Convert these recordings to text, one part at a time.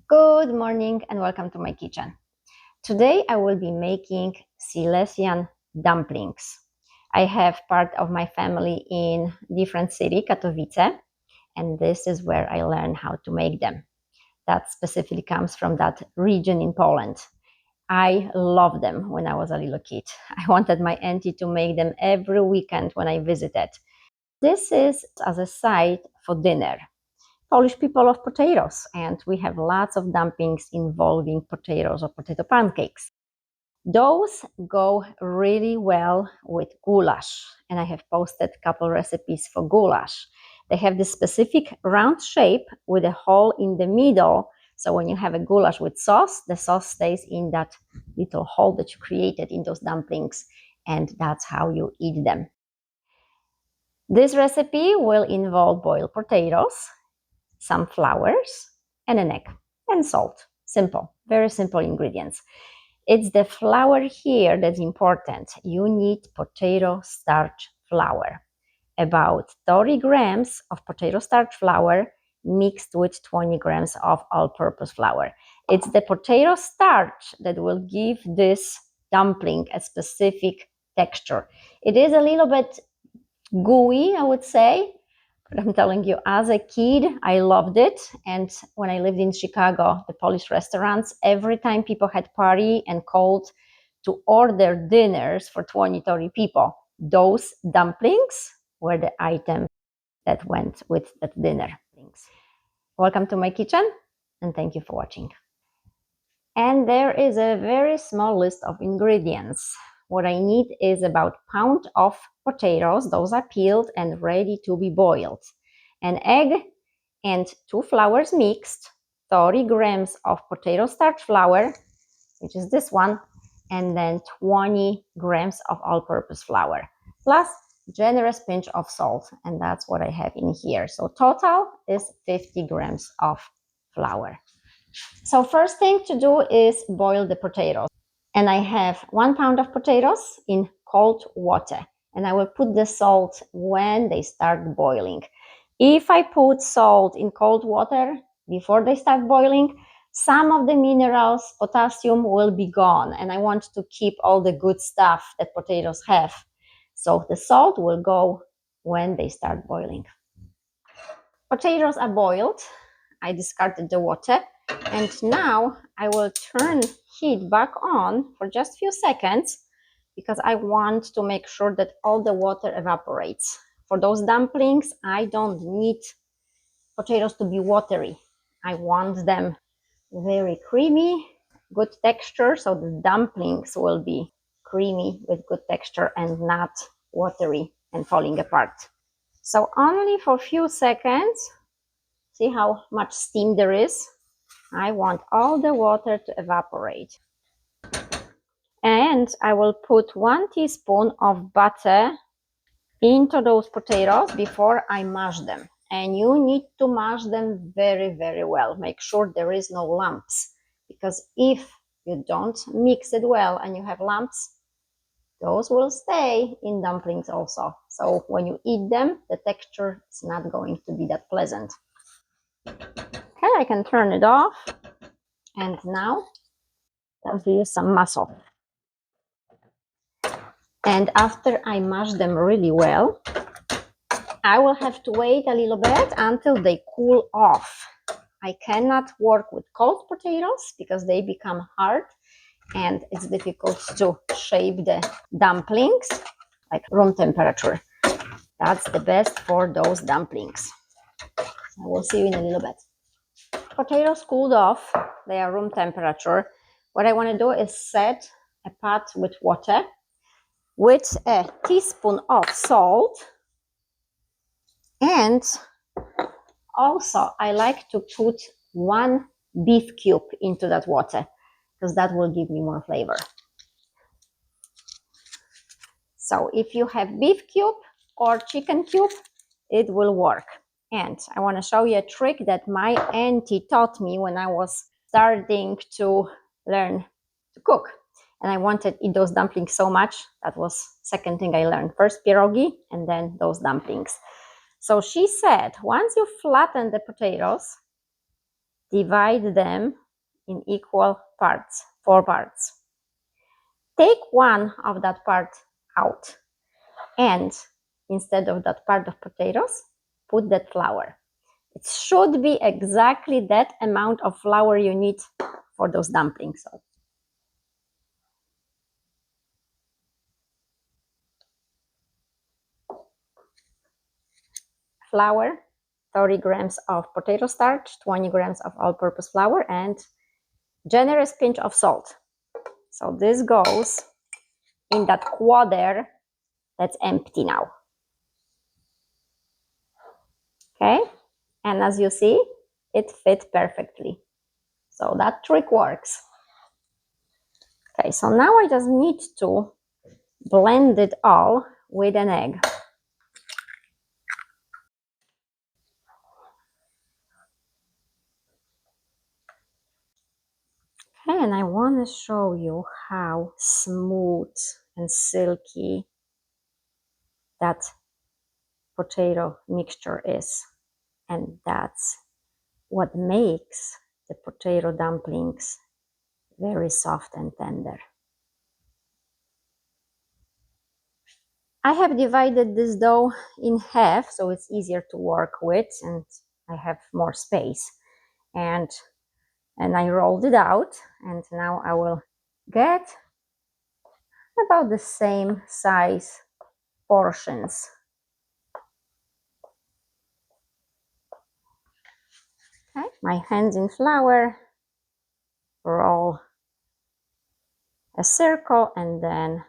Good morning and welcome to my kitchen. Today I will be making Silesian dumplings. I have part of my family in different city, Katowice, and this is where I learned how to make them. That specifically comes from that region in Poland. I loved them when I was a little kid. I wanted my auntie to make them every weekend when I visited. This is as a side for dinner. Polish people love potatoes, and we have lots of dumplings involving potatoes or potato pancakes. Those go really well with goulash, and I have posted a couple recipes for goulash. They have this specific round shape with a hole in the middle, so when you have a goulash with sauce, the sauce stays in that little hole that you created in those dumplings, and that's how you eat them. This recipe will involve boiled potatoes, some flowers, and an egg, and salt. Simple, very simple ingredients. It's the flour here that's important. You need potato starch flour. About 30 grams of potato starch flour mixed with 20 grams of all-purpose flour. It's the potato starch that will give this dumpling a specific texture. It is a little bit gooey, I would say, but I'm telling you, as a kid, I loved it. And when I lived in Chicago, the Polish restaurants, every time people had party and called to order dinners for 20, 30 people, those dumplings were the item that went with that dinner. Welcome to my kitchen, and thank you for watching. And there is a very small list of ingredients. What I need is about a pound of potatoes. Those are peeled and ready to be boiled. An egg and 2 flours mixed, 30 grams of potato starch flour, which is this one, and then 20 grams of all-purpose flour, plus generous pinch of salt, and that's what I have in here. So total is 50 grams of flour. So first thing to do is boil the potatoes. And I have 1 pound of potatoes in cold water. And I will put the salt when they start boiling. If I put salt in cold water before they start boiling, some of the minerals, potassium, will be gone. And I want to keep all the good stuff that potatoes have. So the salt will go when they start boiling. Potatoes are boiled. I discarded the water. And now I will turn heat back on for just a few seconds because I want to make sure that all the water evaporates. For those dumplings, I don't need potatoes to be watery. I want them very creamy, good texture, so the dumplings will be creamy with good texture and not watery and falling apart. So only for a few seconds, see how much steam there is? I want all the water to evaporate. And I will put 1 teaspoon of butter into those potatoes before I mash them. And you need to mash them very, very well. Make sure there is no lumps. Because if you don't mix it well and you have lumps, those will stay in dumplings also. So when you eat them, the texture is not going to be that pleasant. Okay, I can turn it off. And now I'll use some muscle. And after I mash them really well, I will have to wait a little bit until they cool off. I cannot work with cold potatoes because they become hard and it's difficult to shape the dumplings like room temperature. That's the best for those dumplings. I will see you in a little bit. Potatoes cooled off, they are room temperature. What I want to do is set a pot with water with a teaspoon of salt, and also I like to put 1 beef cube into that water because that will give me more flavor. So if you have beef cube or chicken cube, it will work. And I want to show you a trick that my auntie taught me when I was starting to learn to cook. And I wanted to eat those dumplings so much. That was second thing I learned. First pierogi and then those dumplings. So she said, once you flatten the potatoes, divide them in equal parts, 4 parts. Take one of that part out, and instead of that part of potatoes, put that flour. It should be exactly that amount of flour you need for those dumplings. So flour, 30 grams of potato starch, 20 grams of all-purpose flour, and generous pinch of salt. So this goes in that quarter that's empty now. Okay, and as you see, it fit perfectly. So that trick works. Okay, so now I just need to blend it all with an egg. Okay, and I want to show you how smooth and silky that potato mixture is. And that's what makes the potato dumplings very soft and tender. I have divided this dough in half so it's easier to work with and I have more space. And I rolled it out, and now I will get about the same size portions. Okay, my hands in flour, roll a circle and then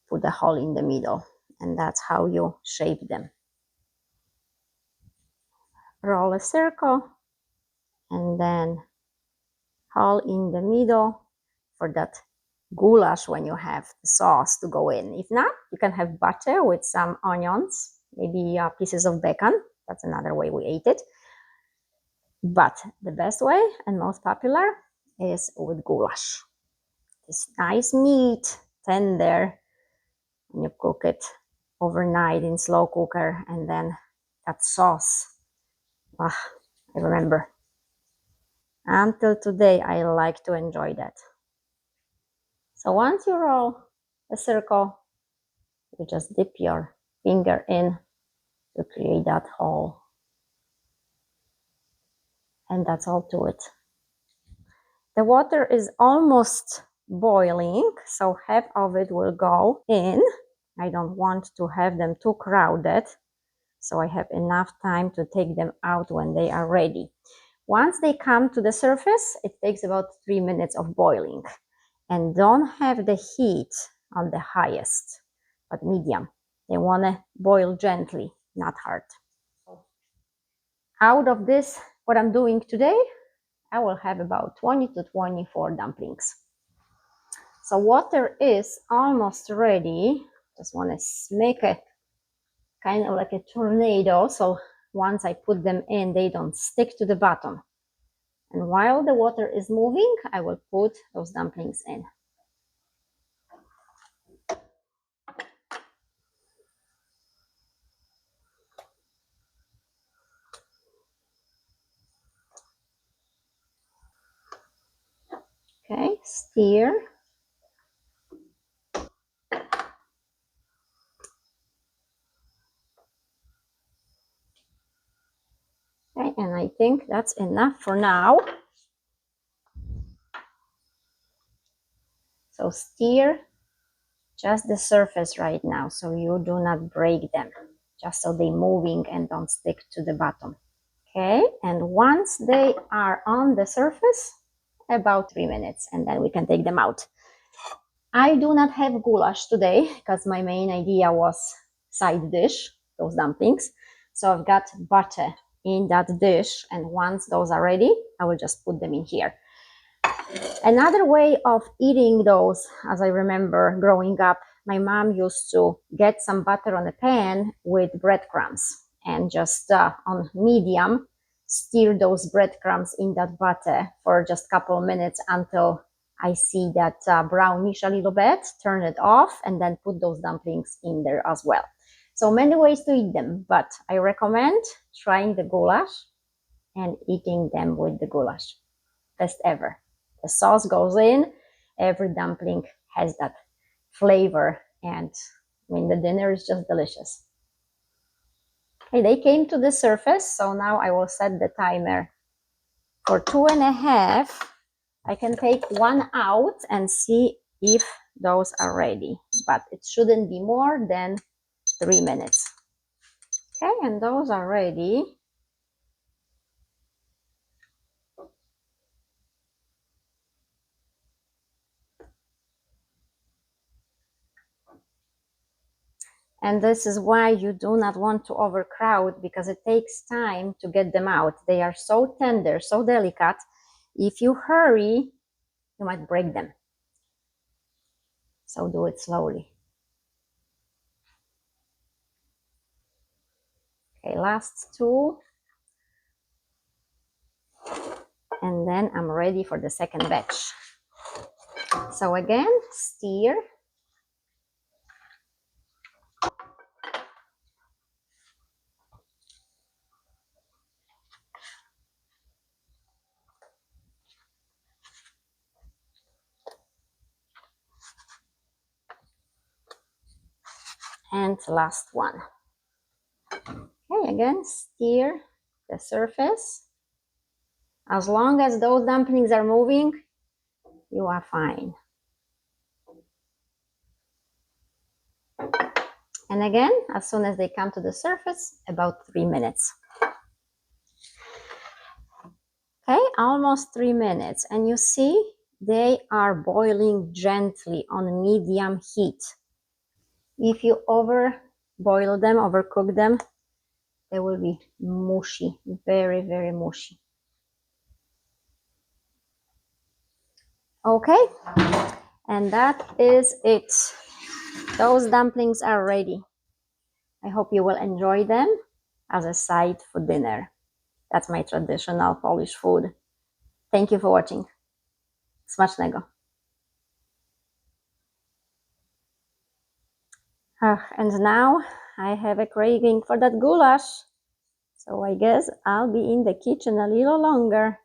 put a hole in the middle, and that's how you shape them. Roll a circle and then hole in the middle for that goulash when you have the sauce to go in. If not, you can have butter with some onions, maybe pieces of bacon. That's another way we ate it. But the best way and most popular is with goulash. This nice meat, tender, and you cook it overnight in slow cooker, and then that sauce. I remember. Until today, I like to enjoy that. So once you roll a circle, you just dip your finger in to create that hole. And that's all to it. The water is almost boiling, so half of it will go in. I don't want to have them too crowded, so I have enough time to take them out when they are ready. Once they come to the surface, it takes about 3 minutes of boiling. And don't have the heat on the highest, but medium. They want to boil gently, not hard. Out of this, what I'm doing today, I will have about 20 to 24 dumplings. So water is almost ready. Just want to make a kind of like a tornado. So once I put them in, they don't stick to the bottom. And while the water is moving, I will put those dumplings in. Okay, stir. Okay, and I think that's enough for now. So stir just the surface right now, so you do not break them, just so they're moving and don't stick to the bottom. Okay, and once they are on the surface, about 3 minutes, and then we can take them out. I do not have goulash today because my main idea was side dish, those dumplings. So I've got butter in that dish, and once those are ready, I will just put them in here. Another way of eating those, as I remember growing up, my mom used to get some butter on a pan with breadcrumbs and just on medium, stir those breadcrumbs in that butter for just a couple of minutes until I see that brownish a little bit, turn it off, and then put those dumplings in there as well. So many ways to eat them, but I recommend trying the goulash and eating them with the goulash. Best ever. The sauce goes in, every dumpling has that flavor, and I mean, the dinner is just delicious. Okay, they came to the surface, so now I will set the timer for 2.5. I can take one out and see if those are ready, but it shouldn't be more than 3 minutes. Okay, and those are ready. And this is why you do not want to overcrowd, because it takes time to get them out. They are so tender, so delicate. If you hurry, you might break them. So do it slowly. Okay, last two. And then I'm ready for the second batch. So again, stir. And last one. Okay, again, stir the surface. As long as those dumplings are moving, you are fine. And again, as soon as they come to the surface, about 3 minutes. Okay, almost 3 minutes. And you see, they are boiling gently on medium heat. If you overboil them, overcook them, they will be mushy, very, very mushy. Okay, and that is it. Those dumplings are ready. I hope you will enjoy them as a side for dinner. That's my traditional Polish food. Thank you for watching. Smacznego. And now I have a craving for that goulash. So I guess I'll be in the kitchen a little longer.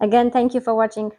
Again, thank you for watching.